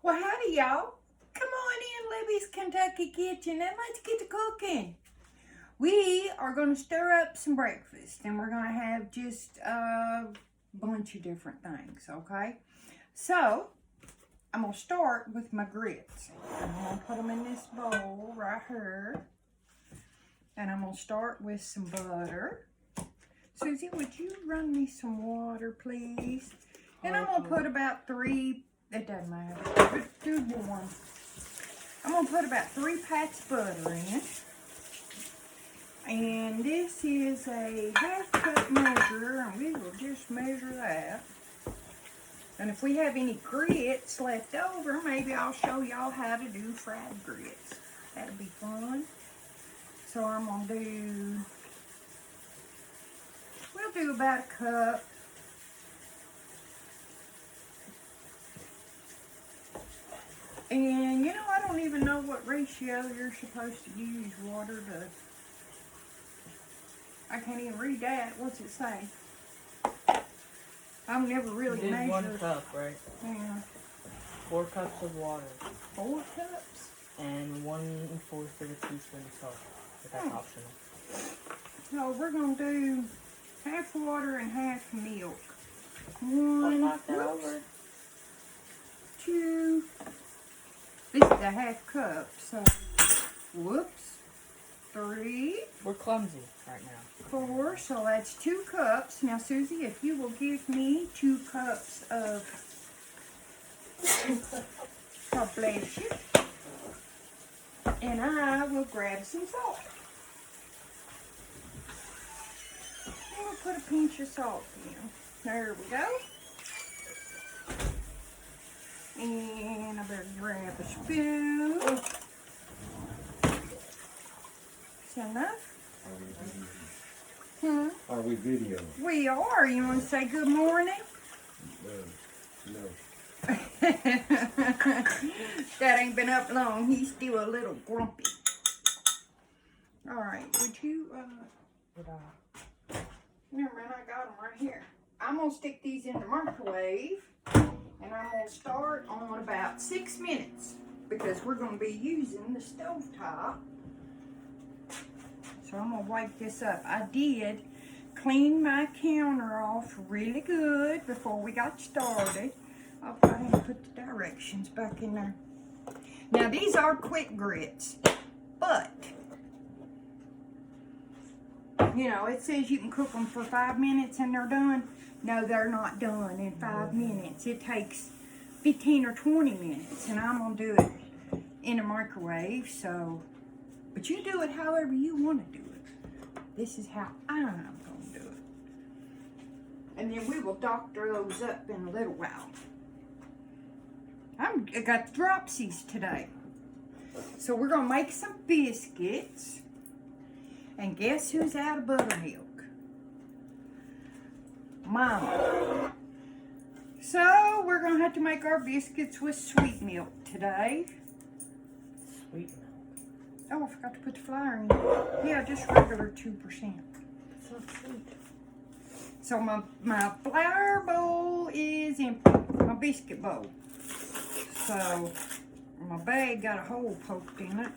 Well, howdy, y'all. Come on in Libby's Kentucky Kitchen and let's get to cooking. We are going to stir up some breakfast and we're going to have just a bunch of different things, okay? So, I'm going to start with my grits. I'm going to put them in this bowl right here. And I'm going to start with some butter. Susie, would you run me some water, please? And I'm going to put about 3, it doesn't matter, but do one. I'm going to put about 3 pats of butter in. And this is a half cup measure, and we will just measure that. And if we have any grits left over, maybe I'll show y'all how to do fried grits. That'll be fun. So I'm going to do, we'll do about a cup. And you know, I don't even know what ratio you're supposed to use water to. I can't even read that. What's it say? I've never really measured. 1 cup, right? Yeah. 4 cups of water. 4 cups? And 1/4 of a teaspoon of salt. But that's optional. So we're going to do half water and half milk. 1, Knock that over. 2. This is a half cup, so whoops. 3. We're clumsy right now. 4, so that's 2 cups. Now, Susie, if you will give me 2 cups of, God bless you, and I will grab some salt. And we'll put a pinch of salt in. There we go. And I better grab a spoon. Is that enough? Are we videoing? We are. You want to say good morning? No. Dad ain't been up long. He's still a little grumpy. All right. Would you, never mind, I got them right here. I'm going to stick these in the microwave. And I'm going to start on about 6 minutes. Because we're going to be using the stovetop. So I'm going to wipe this up. I did clean my counter off really good before we got started. I'll go ahead and put the directions back in there. Now these are quick grits, but you know, it says you can cook them for 5 minutes and they're done. No, they're not done in 5 minutes. It takes 15 or 20 minutes, and I'm going to do it in a microwave, so, but you do it however you want to do it. This is how I'm going to do it. And then we will doctor those up in a little while. I got the dropsies today. So we're going to make some biscuits. And guess who's out of buttermilk? Mama. So we're going to have to make our biscuits with sweet milk today. Sweet milk. Oh, I forgot to put the flour in. Yeah, just regular 2%. It's not sweet. So my flour bowl is empty. My biscuit bowl. So my bag got a hole poked in it.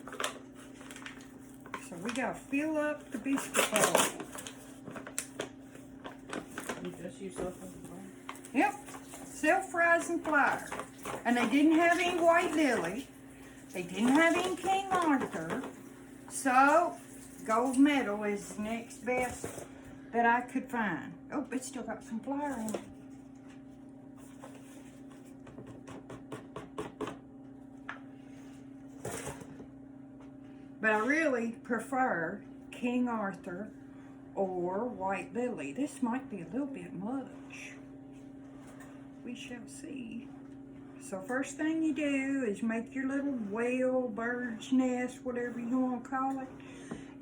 So we got to fill up the biscuit bowl. You just use self-rising? Yep, self-rising flour. And they didn't have any White Lily. They didn't have any King Arthur. So, gold medal is the next best that I could find. Oh, it's still got some flour in it. But I really prefer King Arthur or White Lily. This might be a little bit much. We shall see. So first thing you do is make your little well, bird's nest, whatever you want to call it.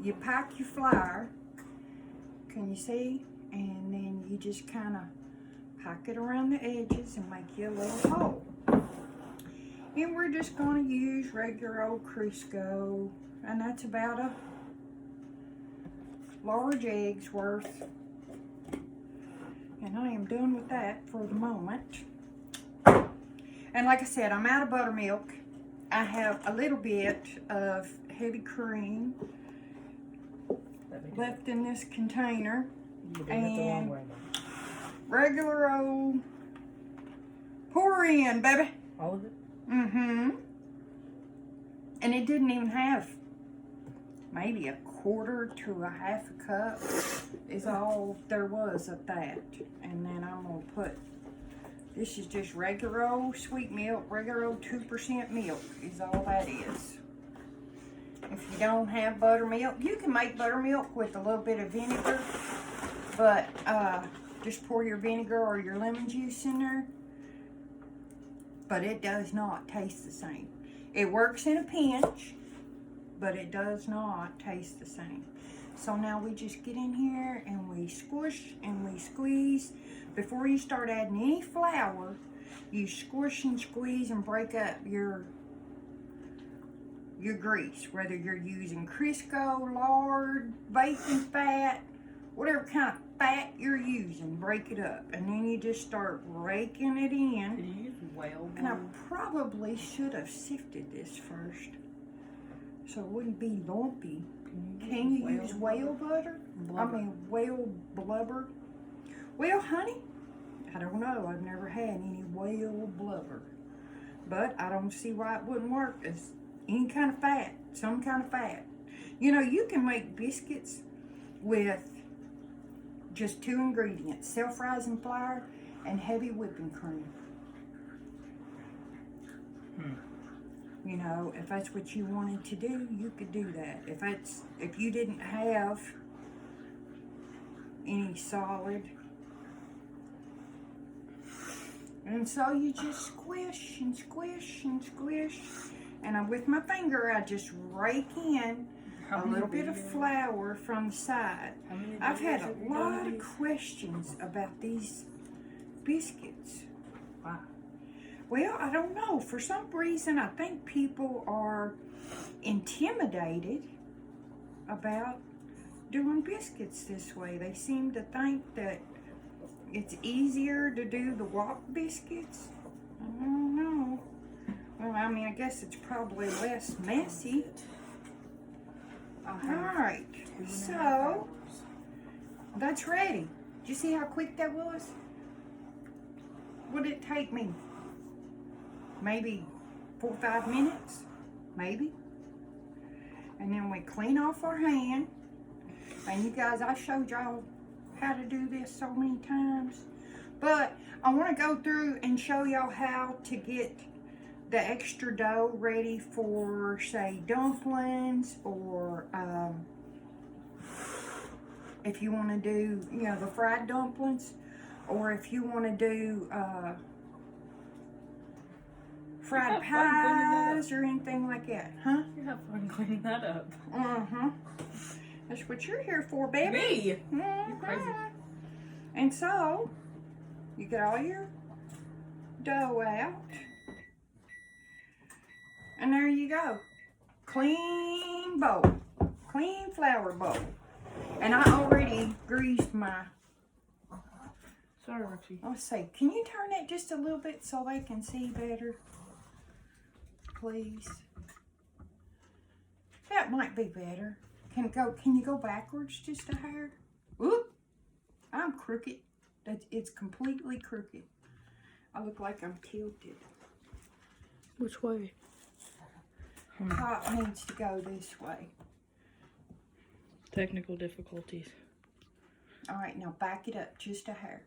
You pack your flour. Can you see? And then you just kind of pack it around the edges and make you a little hole. And we're just going to use regular old Crisco. And that's about a large egg's worth. And I am done with that for the moment. And like I said, I'm out of buttermilk. I have a little bit of heavy cream left in this container. You're doing it the wrong way, though. Regular old pour in, baby. All of it? Mm-hmm. And it didn't even have maybe a quarter to a half a cup is all there was of that. And then I'm gonna put, this is just regular old sweet milk, regular old 2% milk is all that is. If you don't have buttermilk, you can make buttermilk with a little bit of vinegar, but just pour your vinegar or your lemon juice in there. But it does not taste the same. It works in a pinch, but it does not taste the same. So now we just get in here and we squish and we squeeze. Before you start adding any flour, you squish and squeeze and break up your grease, whether you're using Crisco, lard, bacon fat, whatever kind of fat you're using, break it up. And then you just start raking it in. Did you use whale And I blue? probably should have sifted this first, so it wouldn't be lumpy. Can you use whale butter? Blubber. I mean whale blubber? Whale honey? I don't know. I've never had any whale blubber. But I don't see why it wouldn't work. It's any kind of fat, some kind of fat. You know, you can make biscuits with just 2 ingredients, self-rising flour and heavy whipping cream. You know, if that's what you wanted to do, you could do that. If you didn't have any solid. And so you just squish and squish and squish. And with my finger, I just rake in a little bit of flour from the side. I've had a lot of questions about these biscuits. Wow. Well, I don't know. For some reason, I think people are intimidated about doing biscuits this way. They seem to think that it's easier to do the wok biscuits. I don't know. Well, I mean, I guess it's probably less messy. Alright, so that's ready. Did you see how quick that was? What did it take me? Maybe 4 or 5 minutes, maybe. And then we clean off our hand. And you guys, I showed y'all how to do this so many times. But I want to go through and show y'all how to get the extra dough ready for, say, dumplings, or if you want to do, you know, the fried dumplings, or if you want to do fried pies or anything like that, huh? You have fun cleaning that up. That's what you're here for, baby. Me? You're crazy. And so, you get all your dough out. And there you go. Clean bowl. Clean flour bowl. And I already greased my... Sorry, Roxy. Let's see. Can you turn that just a little bit so they can see better? Please. That might be better. Can you go backwards just a hair? Whoop! I'm crooked. It's completely crooked. I look like I'm tilted. Which way? Top needs to go this way. Technical difficulties. Alright, now back it up just a hair.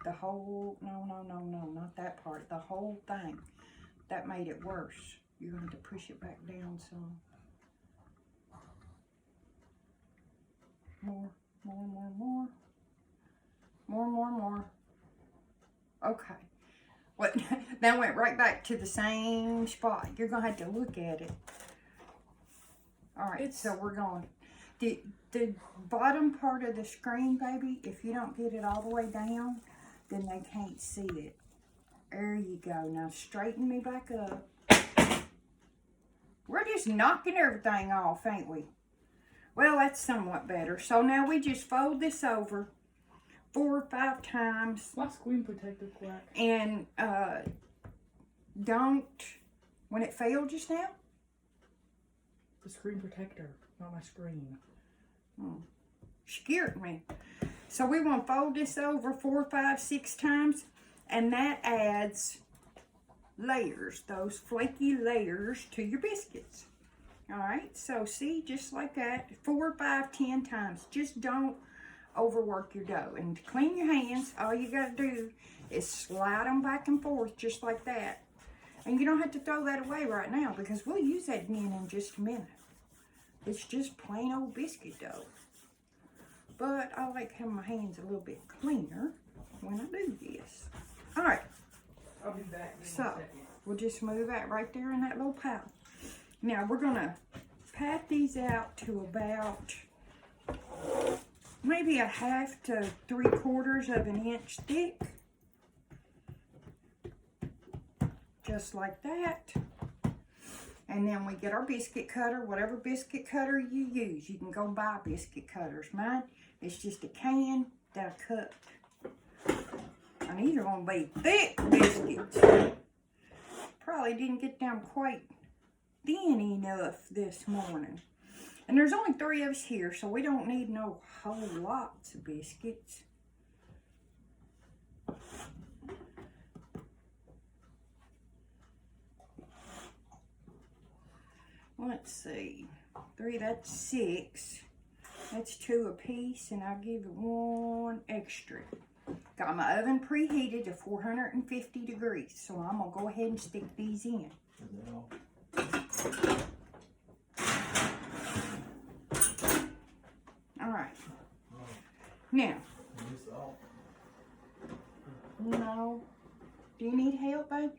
The whole, no, not that part. The whole thing. That made it worse. You're going to have to push it back down some. More. Okay. What? That went right back to the same spot. You're going to have to look at it. Alright, so we're going. The bottom part of the screen, baby, if you don't get it all the way down, then they can't see it. There you go. Now straighten me back up. We're just knocking everything off, ain't we? Well, that's somewhat better. So now we just fold this over 4 or 5 times. Why screen protector crack? And don't, when it failed just now? The screen protector, not my screen. Scared me. So we want to fold this over 4, 5, 6 times, and that adds layers, those flaky layers to your biscuits. All right, so see, just like that, 4, 5, 10 times. Just don't overwork your dough. And to clean your hands, all you got to do is slide them back and forth just like that. And you don't have to throw that away right now because we'll use that again in just a minute. It's just plain old biscuit dough. But I like having my hands a little bit cleaner when I do this. All right. I'll be back in So a second. we'll just move that right there in that little pile. Now we're gonna pat these out to about maybe a 1/2 to 3/4 of an inch thick. Just like that. And then we get our biscuit cutter, whatever biscuit cutter you use. You can go buy biscuit cutters. Mine is just a can that I cut. And these are going to be thick biscuits. Probably didn't get them quite thin enough this morning. And there's only 3 of us here, so we don't need no whole lots of biscuits. Let's see, 3, that's 6. That's 2 apiece, and I'll give it 1 extra. Got my oven preheated to 450 degrees, so I'm gonna go ahead and stick these in. All right. Now, no. Do you need help, babe?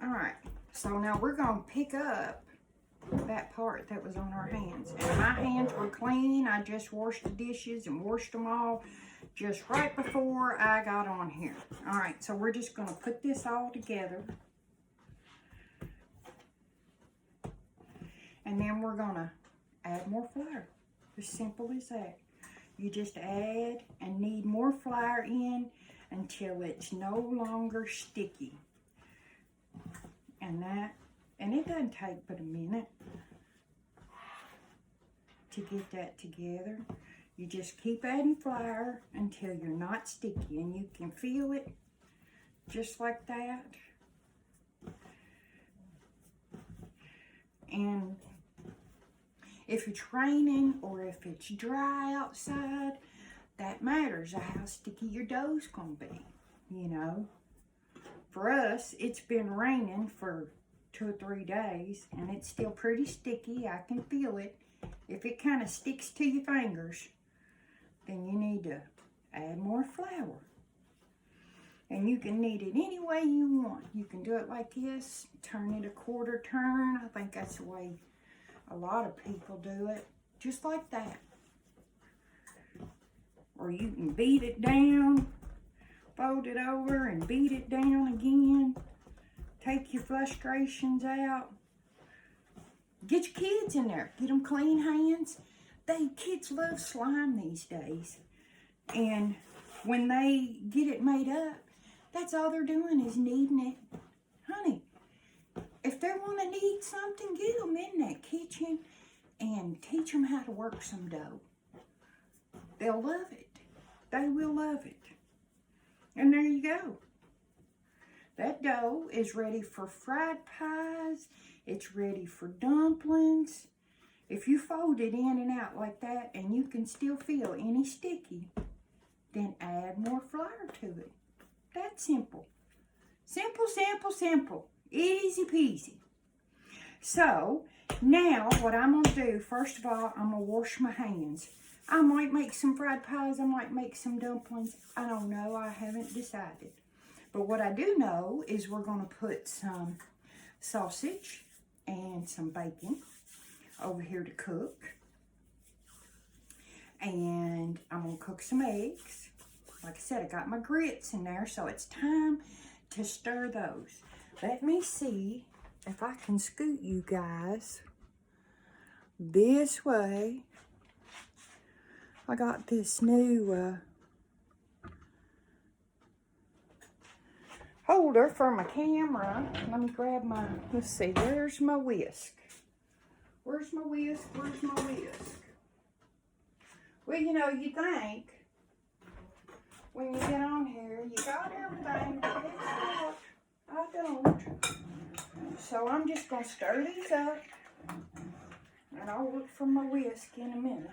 All right, so now we're gonna pick up that part that was on our hands. And my hands were clean. I just washed the dishes and washed them all just right before I got on here. All right, so we're just gonna put this all together. And then we're gonna add more flour. As simple as that. You just add and knead more flour in until it's no longer sticky. And it doesn't take but a minute to get that together. You just keep adding flour until you're not sticky, and you can feel it just like that. And if it's raining or if it's dry outside, that matters how sticky your dough's gonna be, you know. For us, it's been raining for 2 or 3 days, and it's still pretty sticky. I can feel it. If it kind of sticks to your fingers, then you need to add more flour. And you can knead it any way you want. You can do it like this, turn it a 1/4 turn. I think that's the way a lot of people do it, just like that. Or you can beat it down, fold it over and beat it down again. Take your frustrations out. Get your kids in there. Get them clean hands. Kids love slime these days. And when they get it made up, that's all they're doing is kneading it. Honey, if they want to knead something, get them in that kitchen and teach them how to work some dough. They'll love it. They will love it. And there you go. That dough is ready for fried pies. It's ready for dumplings. If you fold it in and out like that and you can still feel any sticky, then add more flour to it. That's simple. Simple, simple, simple. Easy peasy. So, now what I'm going to do, first of all, I'm going to wash my hands. I might make some fried pies. I might make some dumplings. I don't know. I haven't decided. But what I do know is we're going to put some sausage and some bacon over here to cook. And I'm going to cook some eggs. Like I said, I got my grits in there, so it's time to stir those. Let me see if I can scoot you guys this way. I got this new holder for my camera. Let me grab my, let's see, where's my whisk? Where's my whisk? Where's my whisk? Well, you know, you think when you get on here, you got everything, but it's not. I don't. So I'm just going to stir these up, and I'll look for my whisk in a minute.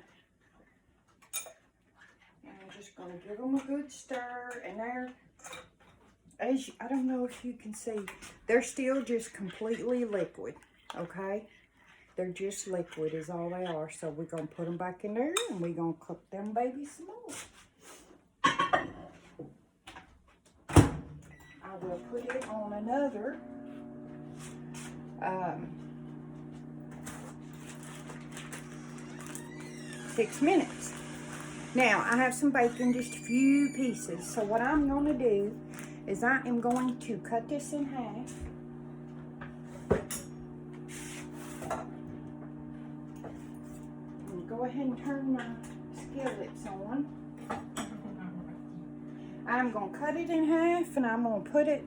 And I'm just going to give them a good stir, and they're, as you, I don't know if you can see, they're still just completely liquid, okay? They're just liquid is all they are. So we're going to put them back in there, and we're going to cook them babies some more. I will put it on another 6 minutes. Now, I have some bacon, just a few pieces. So what I'm going to do is I am going to cut this in half. Go ahead and turn my skillets on. I'm going to cut it in half, and I'm going to put it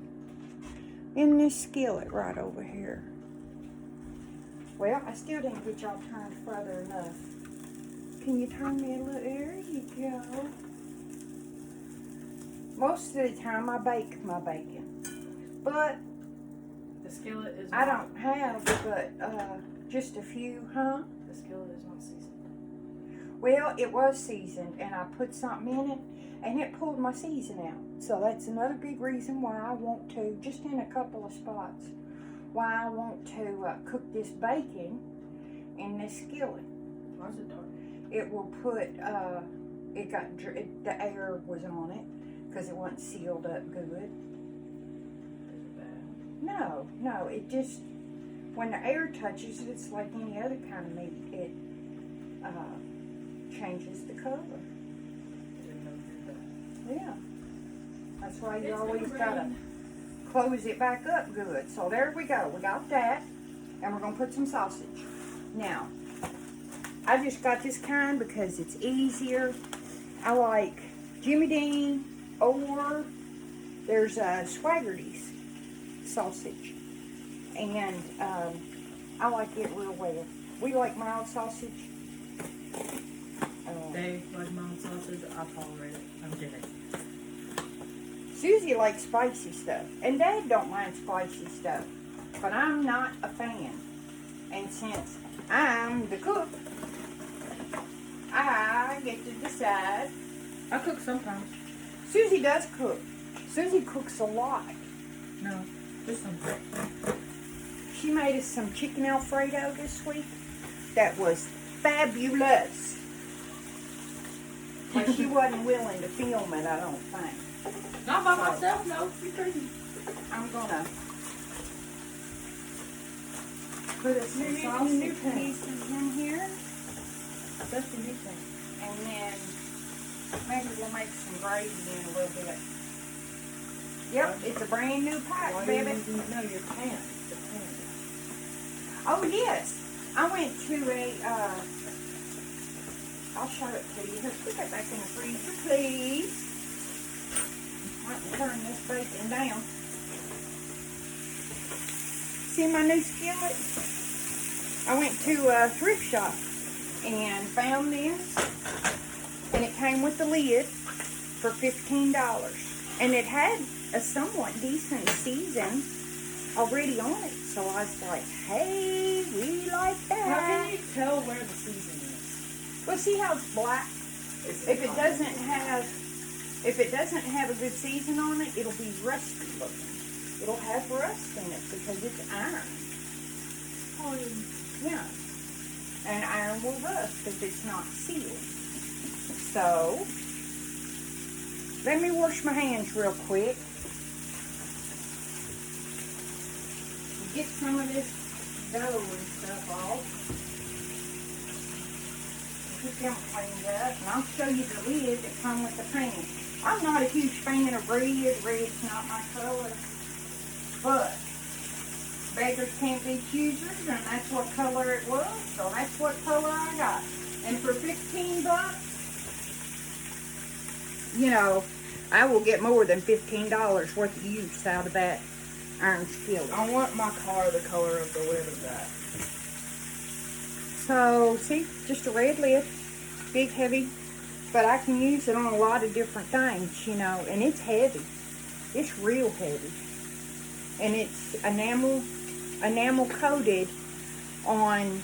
in this skillet right over here. Well, I still didn't get y'all turned further enough. Can you turn me a little? There you go. Most of the time I bake my bacon, but The skillet is I don't have but just a few, huh? The skillet is not seasoned. Well, it was seasoned, and I put something in it, and it pulled my season out. So that's another big reason why I want to, just in a couple of spots, why I want to cook this bacon in this skillet. Why is it dark? It will put, the air was on it, because it wasn't sealed up good. Is it bad? No, it just, when the air touches it, it's like any other kind of meat. It changes the color. I didn't know you did that. Yeah. That's why you It's always gonna gotta rain. close it back up good. So there we go. We got that. And we're gonna put some sausage. Now, I just got this kind because it's easier. I like Jimmy Dean, or there's Swaggerty's sausage. And I like it real well. We like mild sausage. They like mild sausage. I tolerate it. I'm kidding. Susie likes spicy stuff, and Dad don't mind spicy stuff, but I'm not a fan. And since I'm the cook, I get to decide. I cook sometimes. Susie does cook. Susie cooks a lot. No, just sometimes. She made us some chicken Alfredo this week. That was fabulous. But she wasn't willing to film it, I don't think. Not by myself, no. You're crazy. I'm gonna put us some New sausage thing. pieces in here, That's the new thing. and then maybe we'll make some gravy in a little bit. Yep, it's a brand new pack, Why baby. you using, no, your pan. The pan. Oh yes, I went to a. I'll show it to you. Here, put that back in the freezer, please. I can turn this bacon down. See my new skillet? I went to a thrift shop and found this, and it came with the lid for $15, and it had a somewhat decent season already on it. So I was like, "Hey, we like that." How can you tell where the season is? Well, see how it's black? If it doesn't have a good season on it, it'll be rusty looking. It'll have rust in it because it's iron. Oh, Yeah. And iron will rust if it's not sealed. So, let me wash my hands real quick. Get some of this dough and stuff off. Get them cleaned up, and I'll show you the lid that comes with the pan. I'm not a huge fan of red. Red's not my color. But beggars can't be choosers, and that's what color it was, so that's what color I got. And for $15, you know, I will get more than $15 worth of use out of that iron skillet. I want my car the color of the lid of that. So, see, just a red lid, big, heavy, but I can use it on a lot of different things, you know, and it's heavy. It's real heavy. And it's enamel coated on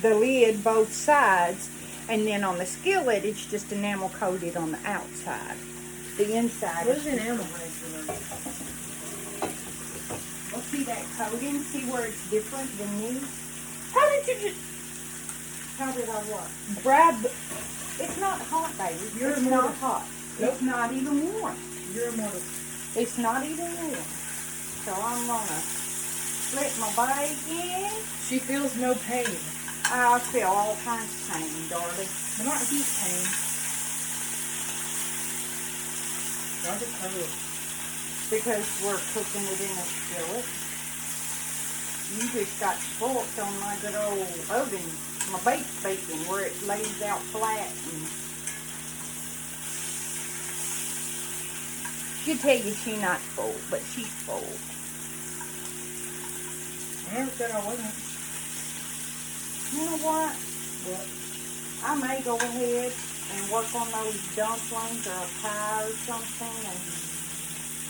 the lid both sides, and then on the skillet it's just enamel coated on the outside. The inside What is is enamel made for? well, see that coating? See where it's different than these? How did you just how did I what? Grab the, it's not hot, baby. You're it's immortal. not hot. Nope. It's not even warm. You're immortal. It's not even warm. So I'm gonna slip my bacon. She feels no pain. I feel all kinds of pain, darling. But not heat pain. Why the color? Because we're cooking it in a skillet. You just got spoilt on my good old oven, my baked bacon, where it lays out flat. And she'll tell you she's not spoiled, but she's spoiled. I never said I wasn't. You know what? What? I may go ahead and work on those dumplings or a pie or something and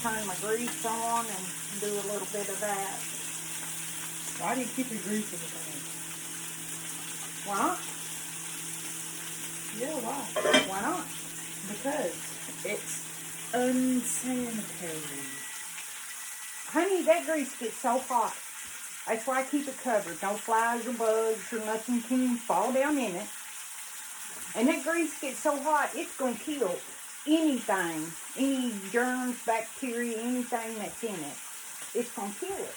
turn my grease on and do a little bit of that. Why do you keep your grease in the pan? Why? Yeah, why? Why not? Because it's unsanitary. Honey, that grease gets so hot. That's why I keep it covered. No flies or bugs or nothing can fall down in it. And that grease gets so hot, it's going to kill anything. Any germs, bacteria, anything that's in it. It's going to kill it.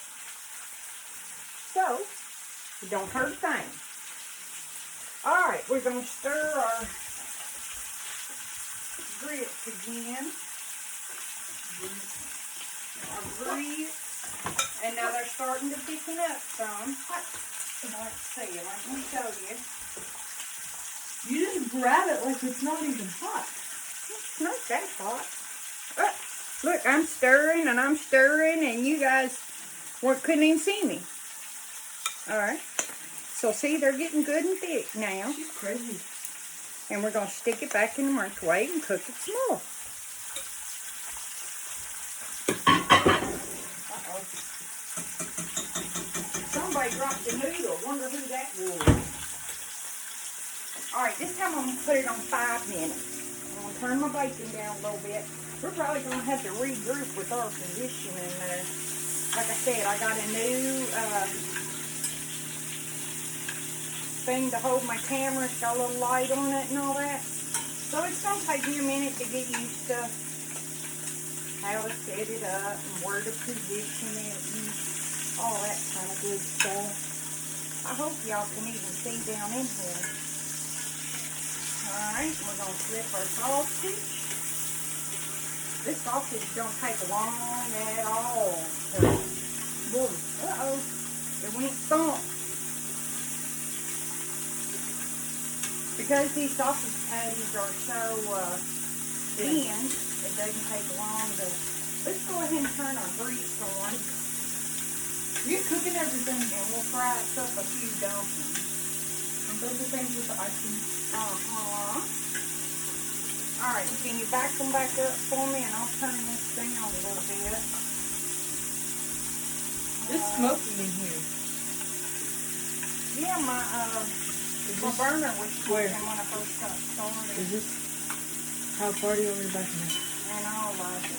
So, it don't hurt a thing. Alright, we're going to stir our grits again. Our grits. And now they're starting to thicken up some. Let's see, let me show you. You just grab it like it's not even hot. It's not that hot. Look, I'm stirring and you guys couldn't even see me. Alright. So see, they're getting good and thick now. She's crazy. And we're going to stick it back in the microwave and cook it some more. Uh-oh. Somebody dropped the noodle. Wonder who that was. Alright, this time I'm going to put it on 5 minutes. I'm going to turn my bacon down a little bit. We're probably going to have to regroup with our conditioning there. Like I said, I got a new thing to hold my camera. It's got a little light on it and all that. So it's going to take me a minute to get used to how to set it up and where to position it and all that kind of good stuff. I hope y'all can even see down in here. Alright, we're going to flip our sausage. This sausage don't take long at all. Uh-oh, it went thump. Because these sausage patties are so thin, it doesn't take long to... Let's go ahead and turn our grease on. You're cooking everything. And we'll fry up a few dumplings. And those are things with the icing. Alright, can you back them back up for me and I'll turn this thing on a little bit. It's smoky in here. Yeah, my burner was where? smoking when I first got started. Is this how far do you want me to back them? And all of it.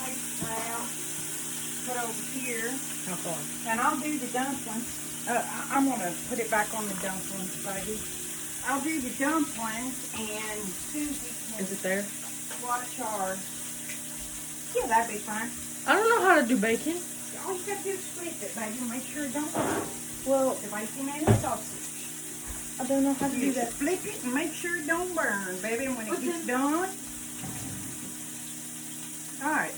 Take it out. Put over here. How far? And I'll do the dumplings. I'm going to put it back on the dumplings, baby. I'll do the dumplings and Susie can Is it there? watch our... Yeah, that'd be fine. I don't know how to do bacon. All you got to do is flip it, baby. Make sure it don't burn. Well, The bacon and the sausage. I don't know how to do You that. just flip it and make sure it don't burn, baby. And when it gets done... Alright,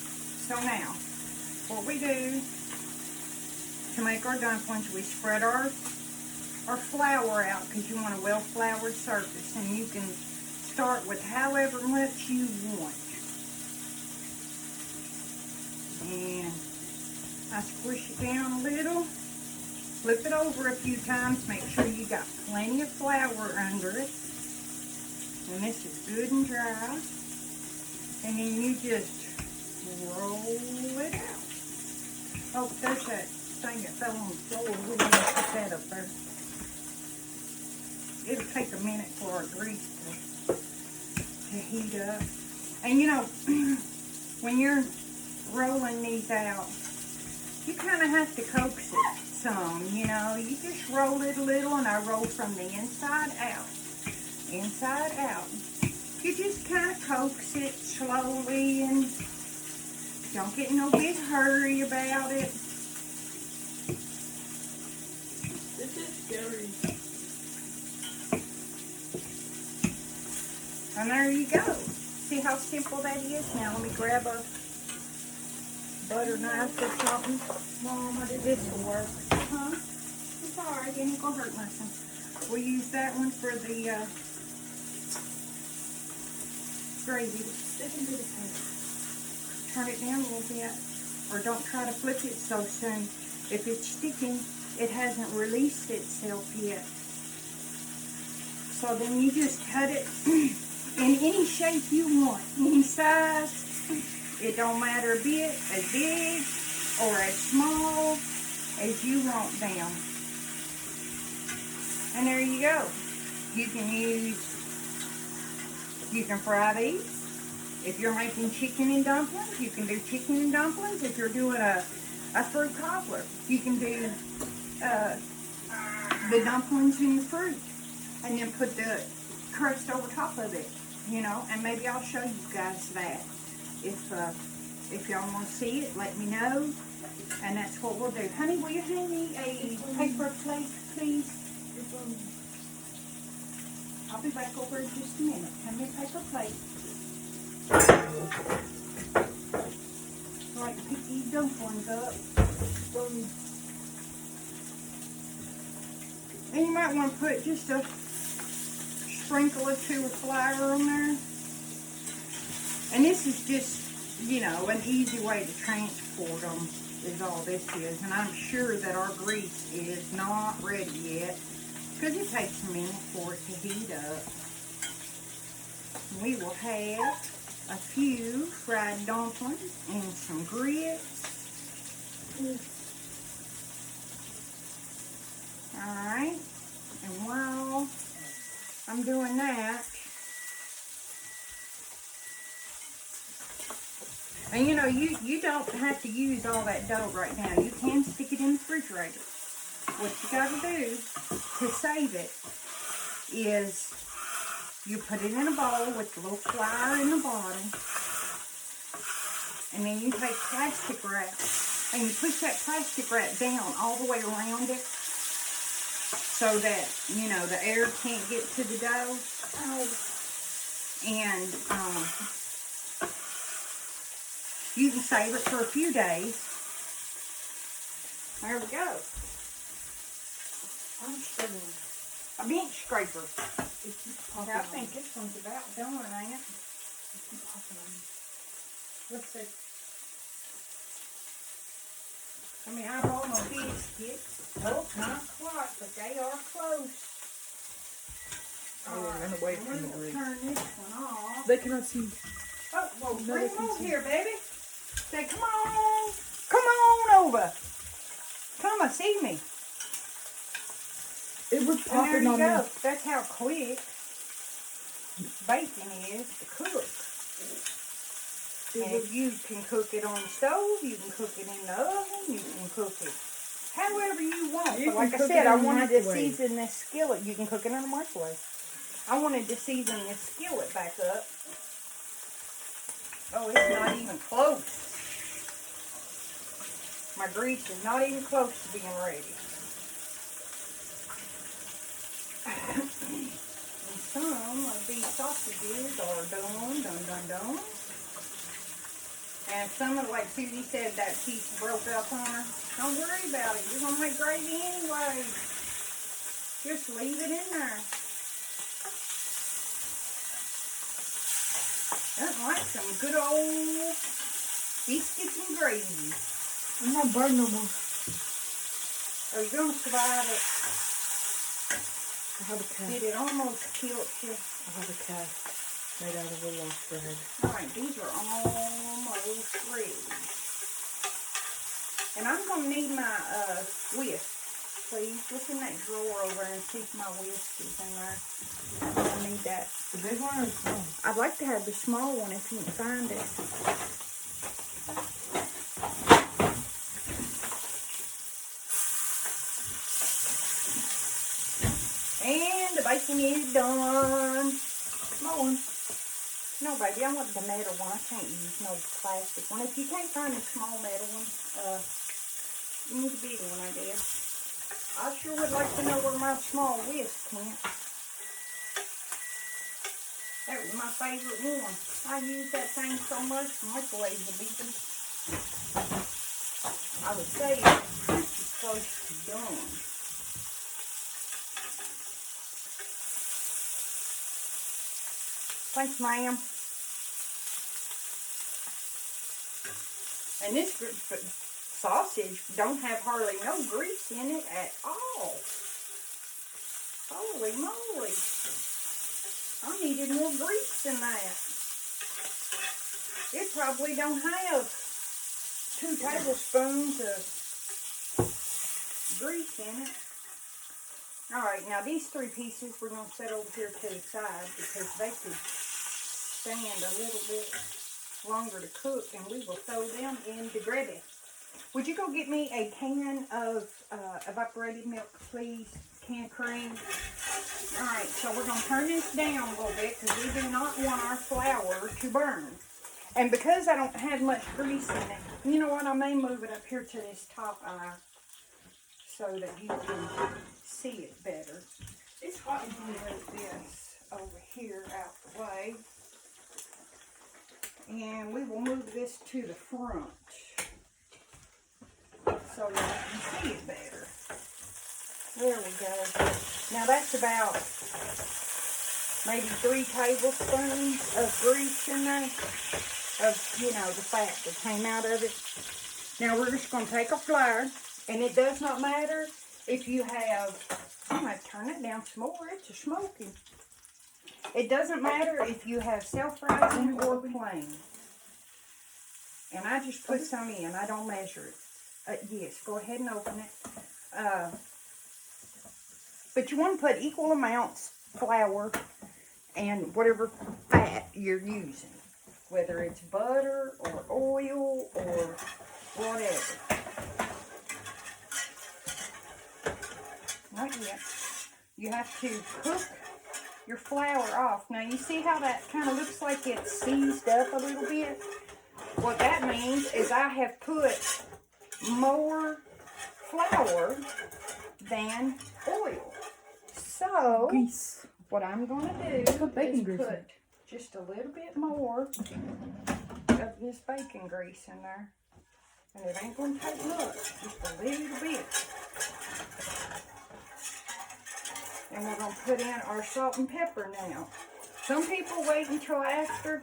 so now, what we do to make our dumplings, we spread our flour out because you want a well-floured surface. And you can start with however much you want. And I squish it down a little. Flip it over a few times. Make sure you got plenty of flour under it. And this is good and dry. And then you just roll it out. Oh, there's that thing that fell on the floor. We're going to put that up there. It'll take a minute for our grease to heat up. And you know, when you're rolling these out, you kind of have to coax it some, you know. You just roll it a little, and I roll from the inside out. Inside out. You just kind of coax it slowly and don't get in no big hurry about it. This is scary. And there you go. See how simple that is? Now let me grab a butter knife or something. Mom, this will work. Huh? It's alright, it ain't gonna hurt nothing. We'll use that one for the gravy. Turn it down a little bit. Or don't try to flip it so soon. If it's sticking, it hasn't released itself yet. So then you just cut it in any shape you want, any size. It don't matter a bit, as big or as small as you want them. And there you go. You can fry these. If you're making chicken and dumplings, you can do chicken and dumplings. If you're doing a fruit cobbler, you can do the dumplings and the fruit. And then put the crust over top of it, you know, and maybe I'll show you guys that. If y'all want to see it, let me know, and that's what we'll do. Honey, will you hand me a paper plate, please? I'll be back over in just a minute. Hand me a paper plate. All right, pick these dumplings up. And you might want to put just a sprinkle or two of flour on there. And this is just, you know, an easy way to transport them is all this is. And I'm sure that our grease is not ready yet because it takes a minute for it to heat up. We will have a few fried dumplings and some grits. Alright, and while I'm doing that, and you know, you don't have to use all that dough right now. You can stick it in the refrigerator. What you got to do to save it is you put it in a bowl with a little flour in the bottom, and then you take plastic wrap and you push that plastic wrap down all the way around it so that, you know, the air can't get to the dough. And you can save it for a few days. There we go. I'm struggling. A bench scraper. I think this one's about done, ain't it? Let's see. I mean, I bought my biscuits. Oh, not quite, but they are close. Oh, run away from the grease. Turn this one off. They cannot see. Oh, well, No, bring they them can over see. here, baby. Say, come on. Come on over. Come and see me. It was And there popping you on go. me. That's how quick bacon is to cook. And if you can cook it on the stove, you can cook it in the oven, you can cook it however you want. You But like can I cook said, it I in the wanted to microwave. season this skillet. You can cook it in a microwave. I wanted to season this skillet back up. Oh, it's not even close. My grease is not even close to being ready. And some of these sausages are done. And some of, like Susie said, that piece broke up on her. Don't worry about it. You're going to make gravy anyway. Just leave it in there. That's like some good old biscuits and gravy. I'm not burning no more. Are you going to survive it? I have a cast. Did it almost kill you? I have a cast made out of a loaf bread. Alright, these are almost ready. And I'm going to need my whisk. Please look in that drawer over there and see if my whisk is in there. I'm going to need that. The big one or the small? I'd like to have the small one if you can find it. And the bacon is done. Small one. No, baby, I want the metal one. I can't use no plastic one. If you can't find the small metal one, you need the big one, I guess. I sure would like to know where my small whisk went. That was my favorite one. I use that thing so much, microwave will beat them. I would say it's pretty close to done. Thanks, ma'am. And this sausage don't have hardly no grease in it at all. Holy moly. I needed more grease than that. It probably don't have 2 tablespoons of grease in it. Alright, now these 3 pieces we're going to set over here to the side because they could stand a little bit longer to cook, and we will throw them in the gravy. Would you go get me a can of evaporated milk, please? Can of cream. Alright, so we're going to turn this down a little bit because we do not want our flour to burn. And because I don't have much grease in it, you know what, I may move it up here to this top eye so that you can see it better. It's hot to move this over here out the way. And we will move this to the front so that you can see it better. There we go. Now that's about maybe 3 tablespoons of grease in there, of, you know, the fat that came out of it. Now we're just going to take our flour, and it does not matter if you have, I'm going to turn it down some more, it's a smoking. It doesn't matter if you have self-rising or plain. And I just put some in, I don't measure it. Yes, go ahead and open it. But you want to put equal amounts flour and whatever fat you're using. Whether it's butter or oil or whatever. Not yet. You have to cook your flour off. Now you see how that kind of looks like it's seized up a little bit? What that means is I have put more flour than oil. So, Grease. what I'm going to do is put just a little bit more of this bacon grease in there. And it ain't going to take much, just a little bit. And we're going to put in our salt and pepper now. Some people wait until after.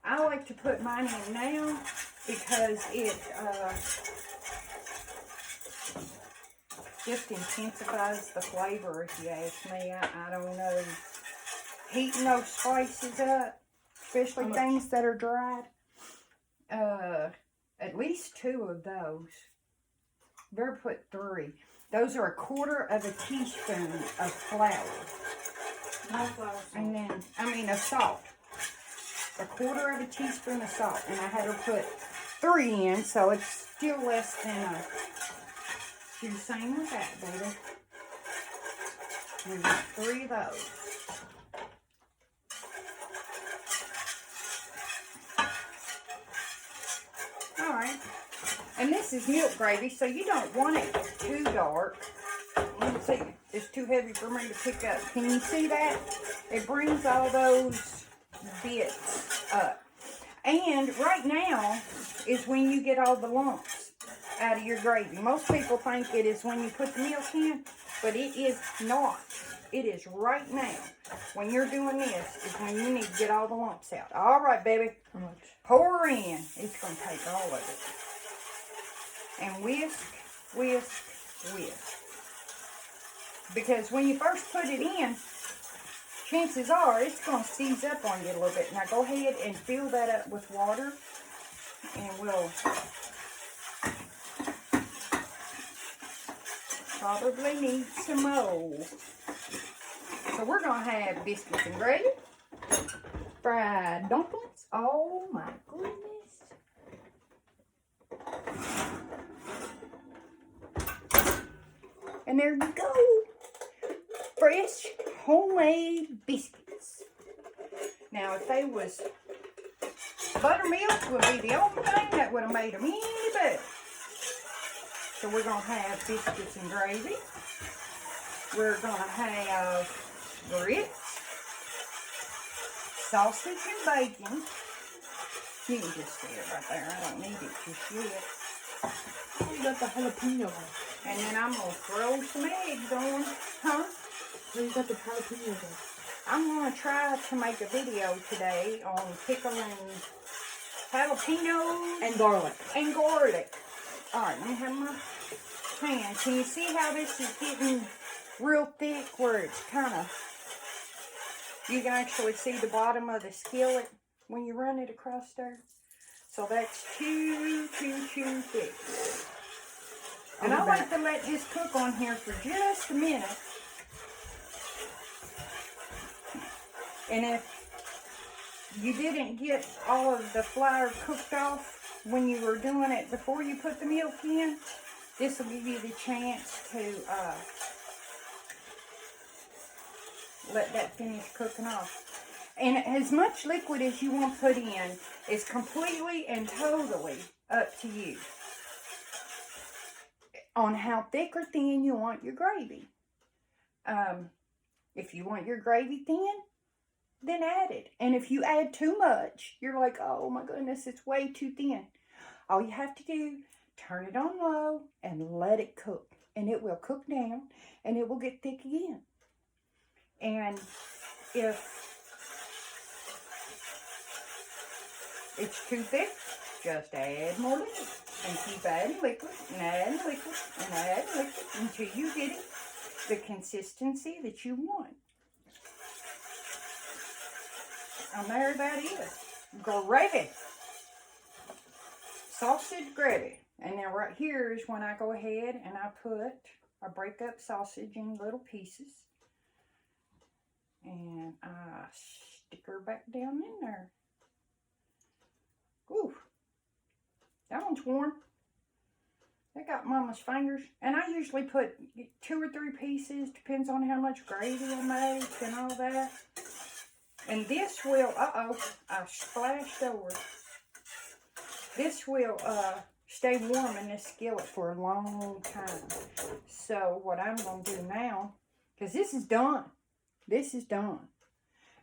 I like to put mine in now because it just intensifies the flavor, if you ask me. I don't know. Heating those spices up, especially things that are dried. At least 2 of those. Better put 3. Those are 1/4 teaspoon of flour. No flour. And then, of salt. 1/4 teaspoon of salt. And I had her put 3 in, so it's still less than a... Do the same with that, baby. And 3 of those. Alright. And this is milk gravy, so you don't want it too dark. You can see it's too heavy for me to pick up. Can you see that? It brings all those bits up. And right now is when you get all the lumps out of your gravy. Most people think it is when you put the milk in, but it is not. It is right now, when you're doing this, is when you need to get all the lumps out. All right, baby. How much? Pour in. It's going to take all of it. And whisk, whisk, whisk. Because when you first put it in, chances are it's going to seize up on you a little bit. Now go ahead and fill that up with water. And we'll probably need some more. So we're going to have biscuits and gravy, fried dumplings. Oh my goodness. And there you go. Fresh homemade biscuits. Now if they was buttermilk would be the only thing that would have made them any better. So we're going to have biscuits and gravy. We're going to have grits, sausage and bacon. You can just see it right there. I don't need it just yet. Oh, you got the jalapeno. And then I'm going to throw some eggs on. Huh? Oh, you got the jalapeno. I'm going to try to make a video today on pickling jalapenos And garlic. and garlic. Alright, let me have my hand. Can you see how this is getting real thick where it's kind of, you can actually see the bottom of the skillet when you run it across there? So that's too thick. And I like to let this cook on here for just a minute. And if you didn't get all of the flour cooked off when you were doing it before you put the milk in, this will give you the chance to let that finish cooking off. And as much liquid as you want to put in is completely and totally up to you on how thick or thin you want your gravy. If you want your gravy thin, then add it. And if you add too much, you're like, oh my goodness, it's way too thin. All you have to do, turn it on low and let it cook. And it will cook down and it will get thick again. And if it's too thick, just add more liquid. And keep adding liquid and adding liquid and adding liquid until you get it the consistency that you want. And there that is. Gravy. Sausage gravy. And then right here is when I go ahead and I break up sausage in little pieces. And I stick her back down in there. Ooh. That one's warm. I got Mama's fingers. And I usually put 2 or 3 pieces. Depends on how much gravy I make and all that. And this will, I splashed over. This will stay warm in this skillet for a long time. So what I'm going to do now, because this is done. This is done.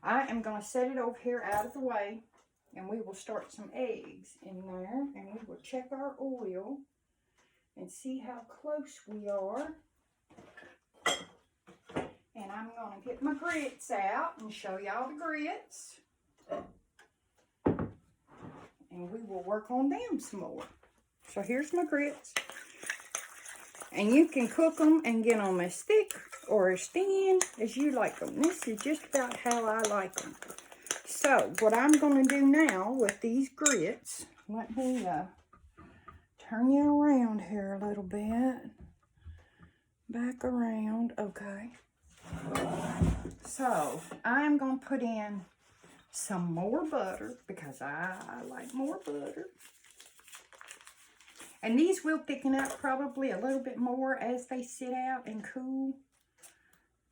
I am going to set it over here out of the way. And we will start some eggs in there. And we will check our oil and see how close we are. And I'm going to get my grits out and show y'all the grits. And we will work on them some more. So here's my grits. And you can cook them and get them as thick or as thin as you like them. This is just about how I like them. So what I'm going to do now with these grits, let me turn you around here a little bit. Back around. Okay. So I'm going to put in some more butter because I like more butter. And these will thicken up probably a little bit more as they sit out and cool.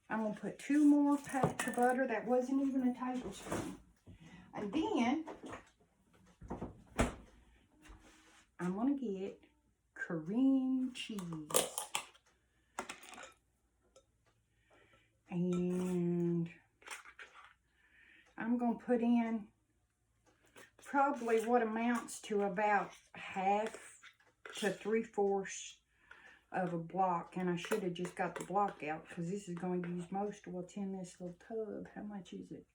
I'm going to put 2 more packs of butter. That wasn't even a tablespoon. And then I'm going to get cream cheese. And I'm going to put in probably what amounts to about 1/2 to 3/4 of a block, and I should have just got the block out because this is going to use most of what's in this little tub. How much is it?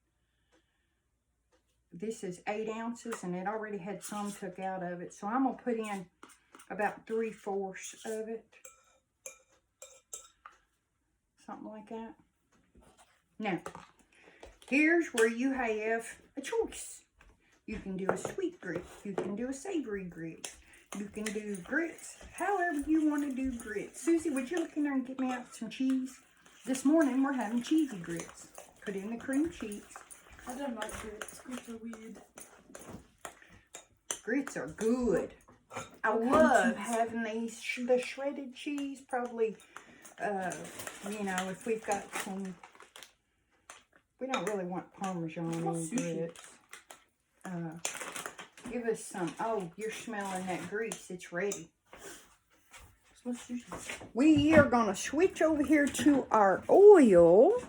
This is 8 ounces, and it already had some took out of it. So I'm going to put in about 3/4 of it. Something like that. Now, here's where you have a choice. You can do a sweet grit. You can do a savory grit. You can do grits however you want to do grits. Susie, would you look in there and get me out some cheese? This morning we're having cheesy grits. Put in the cream cheese. I don't like grits. Grits are weird. Grits are good. I love having these, the shredded cheese. Probably, you know, if we've got some, we don't really want Parmesan in grits. Give us some. Oh, you're smelling that grease. It's ready. We are going to switch over here to our oil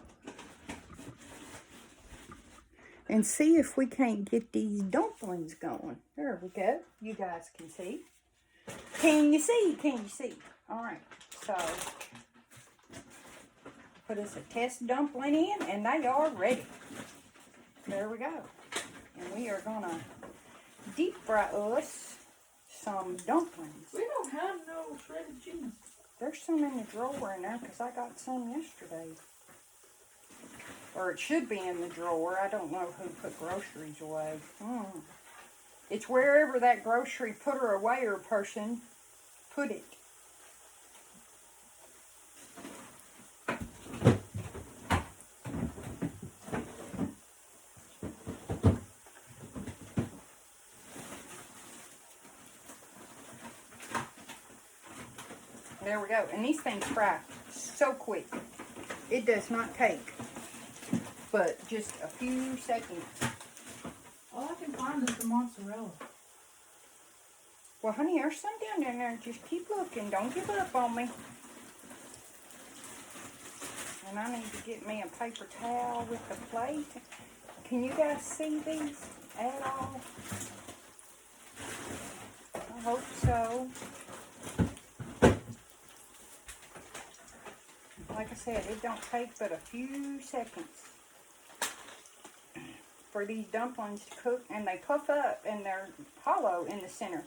and see if we can't get these dumplings going. There we go. You guys can see. Can you see? Can you see? All right. So, put us a test dumpling in, and they are ready. There we go. And we are going to deep fry us some dumplings. We don't have no shredded cheese. There's some in the drawer in there because I got some yesterday. Or it should be in the drawer. I don't know who put groceries away. It's wherever that grocery putter awayer person put it. There we go. And these things fry so quick. It does not take but just a few seconds. All I can find is the mozzarella. Well, honey, there's some down there. Just keep looking. Don't give up on me. And I need to get me a paper towel with a plate. Can you guys see these at all? I hope so. Like I said, it don't take but a few seconds for these dumplings to cook, and they puff up and they're hollow in the center.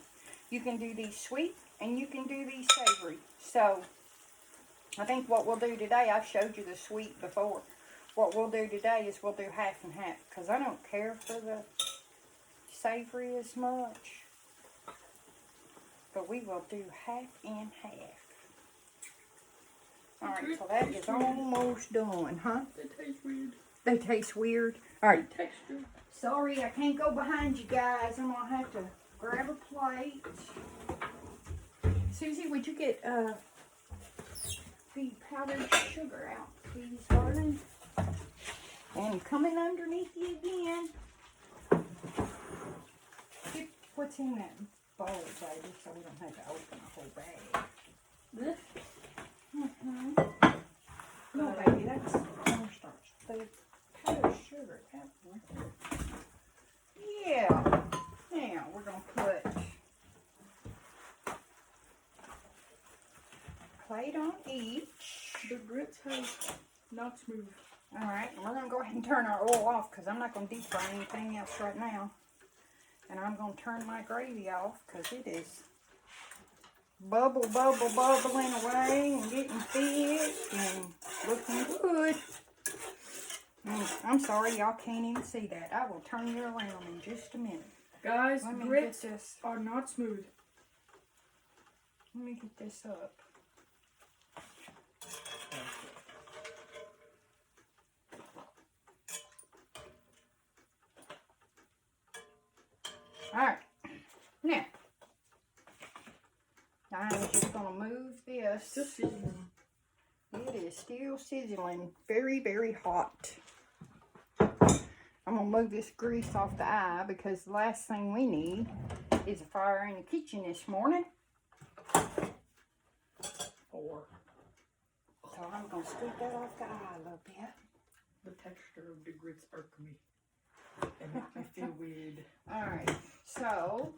You can do these sweet and you can do these savory. So I think what we'll do today, I've showed you the sweet before. What we'll do today is we'll do half and half because I don't care for the savory as much. But we will do half and half. Alright, so that is almost done, huh? They taste weird. They taste weird. Alright. Texture. Sorry, I can't go behind you guys. I'm going to have to grab a plate. Susie, would you get the powdered sugar out, please, darling? And coming underneath you again. Get what's in that bowl, baby, so we don't have to open a whole bag. This? No, baby, that's cornstarch. The powdered sugar, that one. Yeah. Now, we're going to put a plate on each. The grits have not smooth. Alright, and we're going to go ahead and turn our oil off because I'm not going to deep fry anything else right now. And I'm going to turn my gravy off because it is bubbling away and getting thick and looking good. I'm sorry, y'all can't even see that. I will turn you around in just a minute. Guys, Let me grits get this. are not smooth. Let me get this up. Alright, now, I'm just going to move this. Still sizzling. It is still sizzling, very, very hot. I'm going to move this grease off the eye because the last thing we need is a fire in the kitchen this morning. Or So I'm going to scoop that off the eye a little bit. the texture of the grits irk me and make me feel weird. Alright, so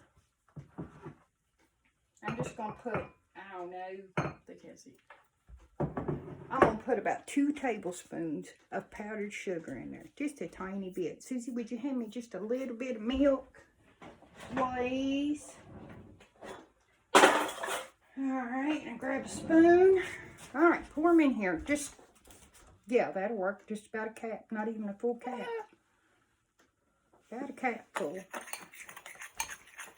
I'm just going to put Oh, no. They can't see. I'm going to put about 2 tablespoons of powdered sugar in there. Just a tiny bit. Susie, would you hand me just a little bit of milk, please? Alright, and grab a spoon. Alright, pour them in here. Just, yeah, that'll work. Just about a cap. Not even a full cap. About a cap full.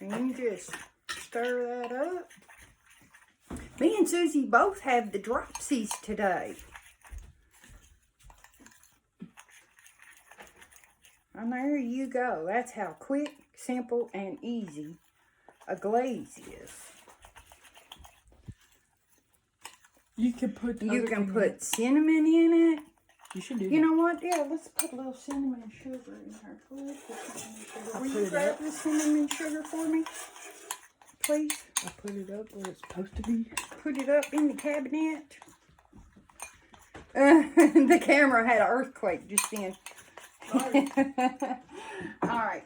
And you just stir that up. Me and Susie both have the dropsies today. And there you go. That's how quick, simple, and easy a glaze is. You can put cinnamon in it. You should do You know what? Yeah, let's put a little cinnamon and sugar in here. Will you grab the cinnamon sugar for me? Please. I put it up where it's supposed to be. Put it up in the cabinet. The camera had an earthquake just then. Alright.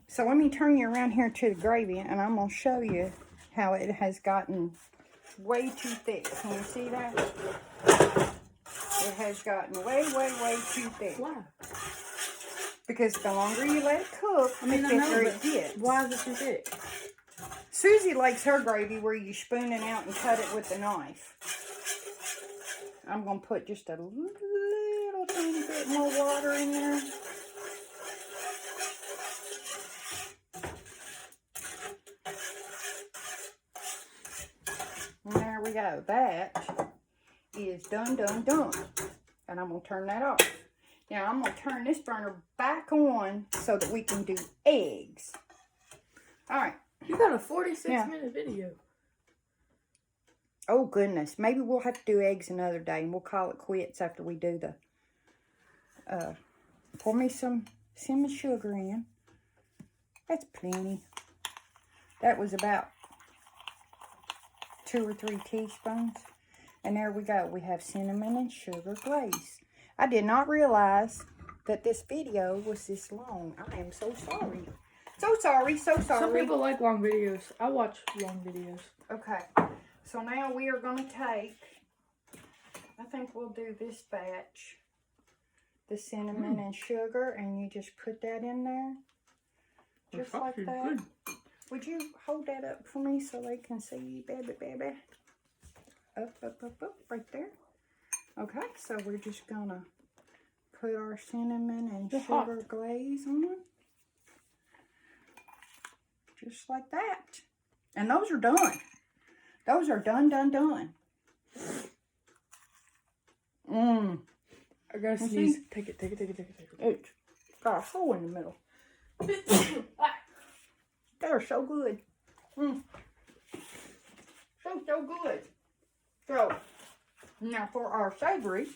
So let me turn you around here to the gravy and I'm going to show you how it has gotten way too thick. Can you see that? It has gotten way too thick. Why? Because the longer you let it cook, the thicker it gets. Why is it too thick? Susie likes her gravy where you spoon it out and cut it with a knife. I'm going to put just a little tiny bit more water in there. And there we go. That is done. And I'm going to turn that off. Now I'm going to turn this burner back on so that we can do eggs. Alright. You got a 46-minute video. Oh, goodness. Maybe we'll have to do eggs another day, and we'll call it quits after we do the... pour me some cinnamon sugar in. That's plenty. That was about 2 or 3 teaspoons. And there we go. We have cinnamon and sugar glaze. I did not realize that this video was this long. I am so sorry. So sorry. Some people like long videos. I watch long videos. Okay. So now we are going to take, I think we'll do this batch, the cinnamon and sugar, and you just put that in there. Just like that. Good. Would you hold that up for me so they can see, baby? Up, right there. Okay, so we're just going to put our cinnamon and sugar glaze on. Just like that. And those are done. Those are done. Mmm. I gotta sneeze. Take it. It's got a hole in the middle. They're so good. So good. So, now for our savory,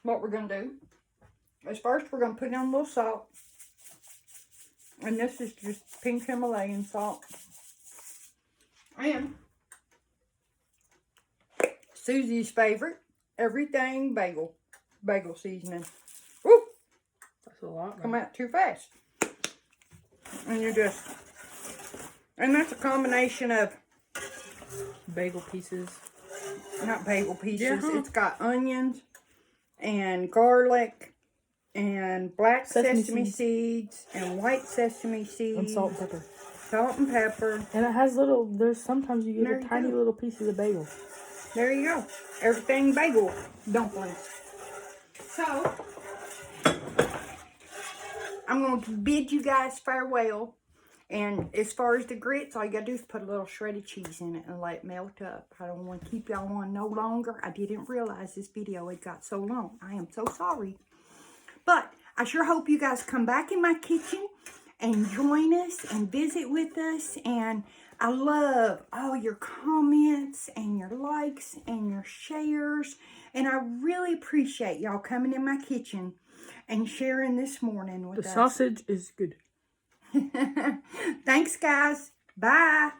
what we're going to do is first we're going to put in a little salt. And this is just pink Himalayan salt. And Susie's favorite, everything bagel seasoning. Woo! That's a lot. Come out too fast. And and that's a combination of bagel pieces. Not bagel pieces. Yeah. It's got onions and garlic and black sesame seeds and white sesame seeds. And salt and pepper. Salt and pepper. And it has sometimes you get tiny little pieces of bagel. There you go. Everything bagel dumplings. So, I'm going to bid you guys farewell. And as far as the grits, all you got to do is put a little shredded cheese in it and let it melt up. I don't want to keep y'all on no longer. I didn't realize this video had got so long. I am so sorry. But I sure hope you guys come back in my kitchen and join us and visit with us. And I love all your comments and your likes and your shares. And I really appreciate y'all coming in my kitchen and sharing this morning with us. The sausage is good. Thanks, guys. Bye.